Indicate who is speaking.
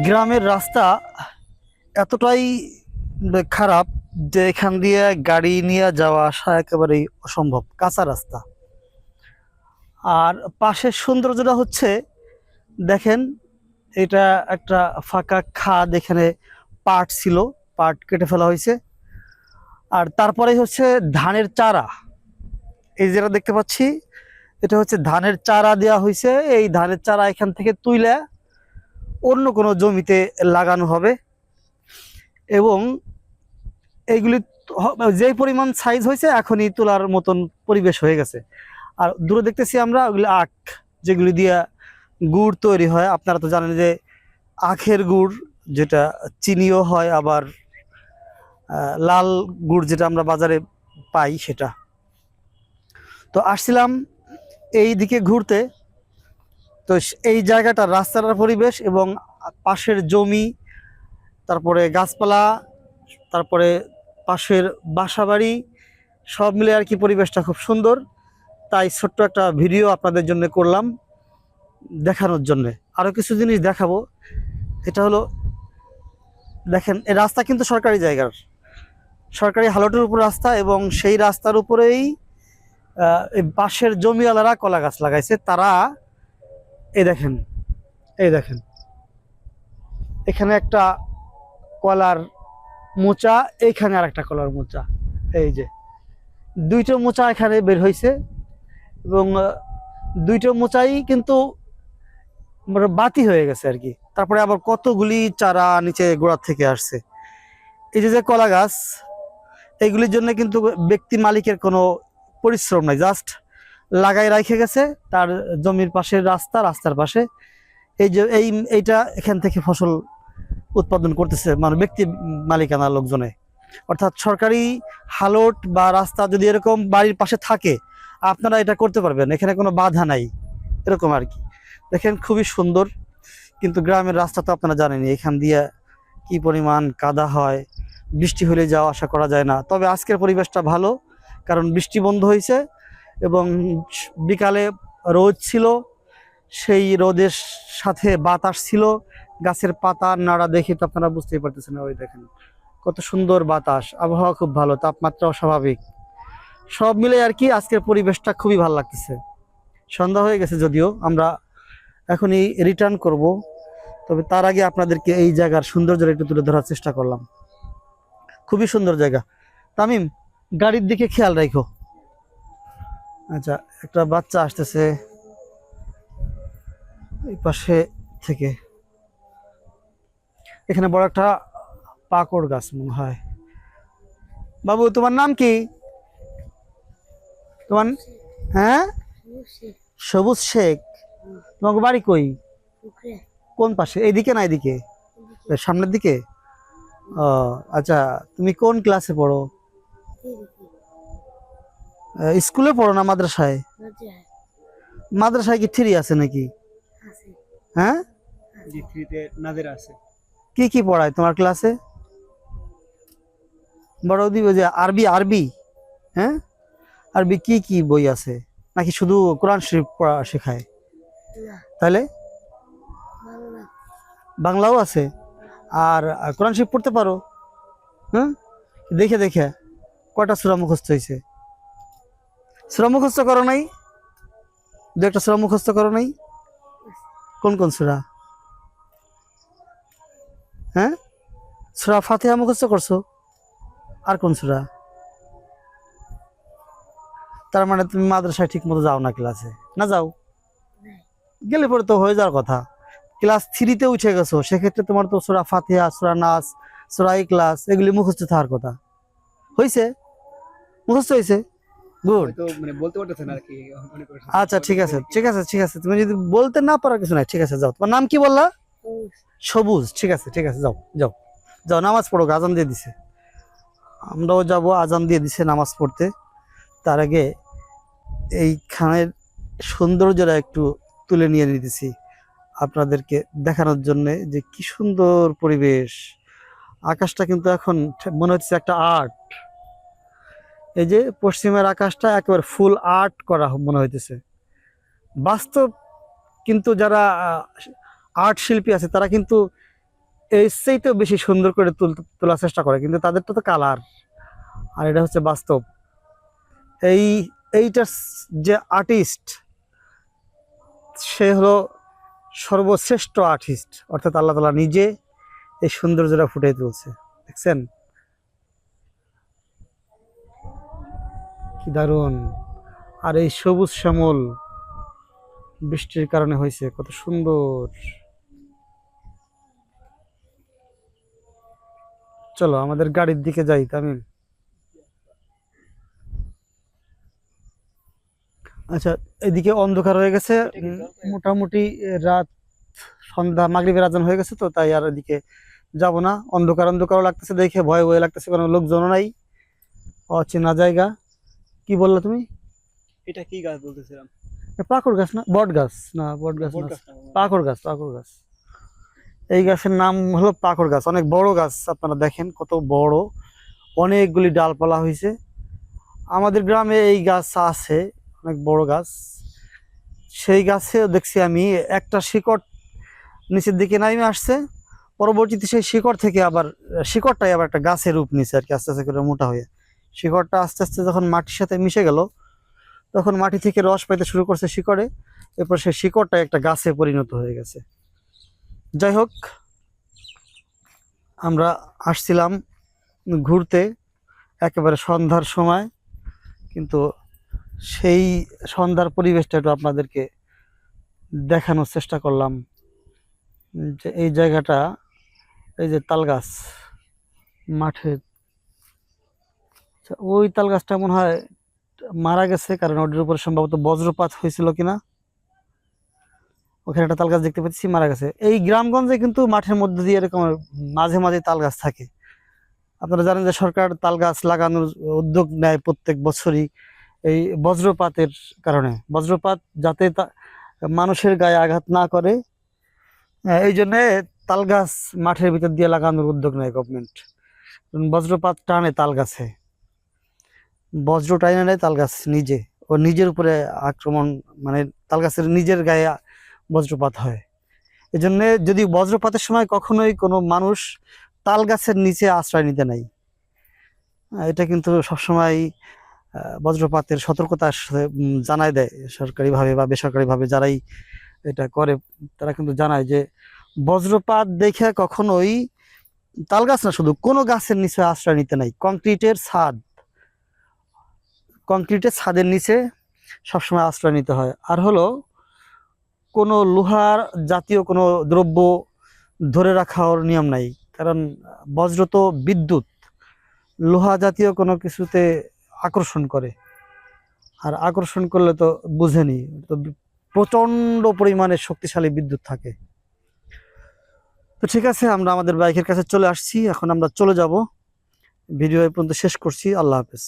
Speaker 1: গ্রামের রাস্তা এতটাই খারাপ যে এখান দিয়ে গাড়ি নিয়ে যাওয়া আসা একেবারেই অসম্ভব, কাঁচা রাস্তা। আর পাশের সৌন্দর্যটা হচ্ছে, দেখেন, এটা একটা ফাঁকা খাদ, এখানে পাট ছিল, পাট কেটে ফেলা হয়েছে। আর তারপরে হচ্ছে ধানের চারা, এই যেটা দেখতে পাচ্ছি এটা হচ্ছে ধানের চারা দেওয়া হয়েছে। এই ধানের চারা এখান থেকে তুইলে অন্য কোনো জমিতে লাগানো হবে এবং এইগুলি যেই পরিমাণ সাইজ হয়েছে এখনই তোলার মতন পরিবেশ হয়ে গেছে। আর দূরে দেখতেছি আমরা ওগুলি আখ, যেগুলি দিয়ে গুড় তৈরি হয়। আপনারা তো জানেন যে আখের গুড়, যেটা চিনিও হয়, আবার লাল গুড় যেটা আমরা বাজারে পাই সেটা। তো আসছিলাম এই দিকে ঘুরতে। তো এই জায়গাটা, রাস্তার পরিবেশ এবং পাশের জমি, তারপরে গাছপালা, তারপরে পাশের বাসাবাড়ি, সব মিলে আর কি পরিবেশটা খুব সুন্দর। তাই ছোট্ট একটা ভিডিও আপনাদের জন্য করলাম, দেখানোর জন্য। আরও কিছু জিনিস দেখাবো। এটা হলো, দেখেন, এই রাস্তা কিন্তু সরকারি জায়গার, সরকারি হালটের উপর রাস্তা, এবং সেই রাস্তার উপরেই এই পাশের জমিওয়ালারা কলা গাছ লাগাইছে। তারা এই দেখেন, এই দেখেন, এখানে একটা কলার মোচা, এইখানে আর একটা কলার মোচা, এই যে দুইটা মোচা এখানে বের হয়েছে। এবং দুইটা মোচাই কিন্তু বাতি হয়ে গেছে আর কি। তারপরে আবার কতগুলি চারা নিচে গোড়ার থেকে আসছে। এই যে যে কলা গাছ, এইগুলির জন্য কিন্তু ব্যক্তি মালিকের কোনো পরিশ্রম নাই, জাস্ট লাগাই রাখে গেছে তার জমির পাশে রাস্তা, রাস্তার পাশে। এই যে এইটা এখান থেকে ফসল উৎপাদন করতেছে মানে ব্যক্তি মালিকানা লোকজনে। অর্থাৎ সরকারি হালট বা রাস্তা যদি এরকম বাড়ির পাশে থাকে, আপনারা এটা করতে পারবেন, এখানে কোনো বাধা নাই, এরকম আর কি। দেখেন, খুবই সুন্দর। কিন্তু গ্রামের রাস্তা তো আপনারা জানেনই, এখান দিয়ে কি পরিমাণ কাদা হয়, বৃষ্টি হলে যাওয়া আসা করা যায় না। তবে আজকের পরিবেশটা ভালো, কারণ বৃষ্টি বন্ধ হয়েছে এবং বিকালে রোদ ছিল, সেই রোদের সাথে বাতাস ছিল। গাছের পাতা নাড়া দেখে তো আপনারা বুঝতেই পারতেছেন, ওই দেখেন কত সুন্দর বাতাস, আবহাওয়া খুব ভালো, তাপমাত্রাও স্বাভাবিক। সব মিলে আর কি আজকের পরিবেশটা খুবই ভালো লাগতেছে। সন্ধ্যা হয়ে গেছে যদিও, আমরা এখনই রিটার্ন করব। তবে তার আগে আপনাদেরকে এই জায়গার সৌন্দর্যটা একটু তুলে ধরার চেষ্টা করলাম। খুবই সুন্দর জায়গা। তামিম, গাড়ির দিকে খেয়াল রাখো। আচ্ছা, একটা বাচ্চা আসতেছে এই পাশে থেকে। এখানে বড় একটা পাকড় গাছ মনে হয়। বাবু, তোমার নাম কি? তোমার, হ্যাঁ, সবুজ শেখ। তোমার বাড়ি কই? কোন পাশে, এইদিকে না এদিকে? সামনের দিকে। ও আচ্ছা, তুমি কোন ক্লাসে পড়ো? স্কুলে পড়ো না মাদ্রাসায়? মাদ্রাসায় কি থ্রি আছে নাকি? হ্যাঁ, জি, থ্রিতে নাদের আছে। কি কি পড়ায় তোমার ক্লাসে? বড় দিব যে আরবি, আরবি, হ্যাঁ, আরবি কি কি বই আছে? নাকি শুধু কোরআন শরীফ পড়া শেখায়? তাহলে বাংলাও আছে। আর কোরআন শরীফ পড়তে পারো? হ্যাঁ, দেখে দেখে কয়টা সূরা মুখস্থ হয়েছে? সূরা মুখস্থ করো নাই? দু একটা সূরা মুখস্থ করো নাই? কোন কোন সূরা? হ্যাঁ, সূরা ফাতিহা মুখস্থ করছো? আর কোন সূরা? তার মানে তুমি মাদ্রাসায় ঠিক মতো যাও না, ক্লাসে না যাও? গেলে পরে তো হয়ে যাওয়ার কথা। ক্লাস থ্রিতে উঠে গেছো, সেক্ষেত্রে তোমার তো সূরা ফাতিহা, সূরা নাস, সূরা ইখলাস এগুলি মুখস্থ থাকার কথা। হয়েছে? মুখস্থ হয়েছে? গুড। মানে বলতে পারতেছেন আর কি। আচ্ছা, ঠিক আছে, ঠিক আছে, ঠিক আছে। তুমি যদি বলতে না পারো কিছু নাই, ঠিক আছে, যাও। তোমার নাম কি বললা? সবুজ। ঠিক আছে, ঠিক আছে, যাও যাও যাও, নামাজ পড়ো, আজান দিয়ে দিছে। আমরাও যাব, আজান দিয়ে দিছে নামাজ পড়তে। তার আগে এইখানের সৌন্দর্যটা একটু তুলে নিয়ে নিতেছি আপনাদেরকে দেখানোর জন্য, যে কি সুন্দর পরিবেশ। আকাশটা কিন্তু এখন মনে হচ্ছে একটা আর্ট। এই যে পশ্চিমের আকাশটা একেবারে ফুল আর্ট করা মনে হইতেছে বাস্তব। কিন্তু যারা আর্ট শিল্পী আছে তারা কিন্তু এর চাইতেও বেশি সুন্দর করে তোলার চেষ্টা করে, কিন্তু তাদের তো কালার, আর এটা হচ্ছে বাস্তব। এই এইটার যে আর্টিস্ট, সে হলো সর্বশ্রেষ্ঠ আর্টিস্ট, অর্থাৎ আল্লাহ তাআলা নিজে এই সৌন্দর্যটা ফুটিয়ে তুলছে। দেখছেন কি দারুণ! আর এই সবুজ শ্যামল বৃষ্টির কারণে হয়েছে, কত সুন্দর। চলো আমাদের গাড়ির দিকে যাই তামিম। আচ্ছা, এদিকে অন্ধকার হয়ে গেছে, মোটামুটি রাত, সন্ধ্যা মাগরিবের আজান হয়ে গেছে, তো তাই আর এদিকে যাব না। অন্ধকার অন্ধকারও লাগতেছে, দেখে ভয় ভয় লাগতেছে, কোনো লোকজনও নাই, অচেনা জায়গা। কি বললা তুমি?
Speaker 2: এটা কি গাছ বলতেছিলাম?
Speaker 1: পাকড় গাছ না, বট গাছ না, বট গাছ না, পাকড় গাছ, পাকড় গাছ। এই গাছের নাম হলো পাকড় গাছ। অনেক বড় গাছ, আপনারা দেখেন কত বড়, অনেকগুলি ডালপালা হয়েছে। আমাদের গ্রামে এই গাছ আছে, অনেক বড় গাছ। সেই গাছে দেখছি আমি একটা শিকড় নিচের দিকে নামে আসছে, পরবর্তীতে সেই শিকড় থেকে আবার শিকড়টাই আবার একটা গাছের রূপ নিচ্ছে আর কি, আস্তে আস্তে করে মোটা হয়ে। শিকড়টা আস্তে আস্তে যখন মাটির সাথে মিশে গেল, তখন মাটি থেকে রস পাইতে শুরু করছে শিকড়ে, এরপর সেই শিকড়টা একটা গাছে পরিণত হয়ে গেছে। যাই হোক, আমরা আসছিলাম ঘুরতে একেবারে সন্ধ্যার সময়, কিন্তু সেই সন্ধ্যার পরিবেশটা একটু আপনাদেরকে দেখানোর চেষ্টা করলাম। যে এই জায়গাটা, এই যে তাল গাছ মাঠে, ওই তাল গাছটা মনে হয় মারা গেছে, কারণ ওটার উপরে সম্ভবত বজ্রপাত হয়েছিল কিনা। ওখানে একটা তাল গাছ দেখতে পাচ্ছি, মারা গেছে। এই গ্রামগঞ্জে কিন্তু মাঠের মধ্যে দিয়ে এরকম মাঝে মাঝে তাল গাছ থাকে। আপনারা জানেন যে সরকার তাল গাছ লাগানোর উদ্যোগ নেয় প্রত্যেক বছরই, এই বজ্রপাতের কারণে, বজ্রপাত যাতে মানুষের গায়ে আঘাত না করে, এই জন্যে তাল গাছ মাঠের ভিতর দিয়ে লাগানোর উদ্যোগ নেয় গভর্নমেন্ট। বজ্রপাত টানে তাল গাছে, বজ্র টাইনে নেয় তাল গাছ নিজে, ও নিজের উপরে আক্রমণ, মানে তাল গাছের নিজের গায়ে বজ্রপাত হয়। এই জন্যে যদি বজ্রপাতের সময় কখনোই কোনো মানুষ তাল গাছের নিচে আশ্রয় নিতে নাই। এটা কিন্তু সবসময় বজ্রপাতের সতর্কতার সাথে জানায় দেয় সরকারিভাবে বা বেসরকারিভাবে, যারাই এটা করে তারা কিন্তু জানায় যে বজ্রপাত দেখে কখনোই তাল গাছ না, শুধু কোনো গাছের নিচে আশ্রয় নিতে নাই। কংক্রিটের ছাদের নিচে সবসময় আশ্রয় নিতে হয়। আর হলো কোনো লোহার জাতীয় কোনো দ্রব্য ধরে রাখার নিয়ম নাই, কারণ বজ্র তো বিদ্যুৎ, লোহা জাতীয় কোনো কিছুতে আকর্ষণ করে, আর আকর্ষণ করলে তো বুঝেনি, তো প্রচন্ড পরিমাণে শক্তিশালী বিদ্যুৎ থাকে। তো ঠিক আছে, আমরা আমাদের বাইকের কাছে চলে আসছি, এখন আমরা চলে যাব। ভিডিও এই পর্যন্ত শেষ করছি। আল্লাহ হাফেজ।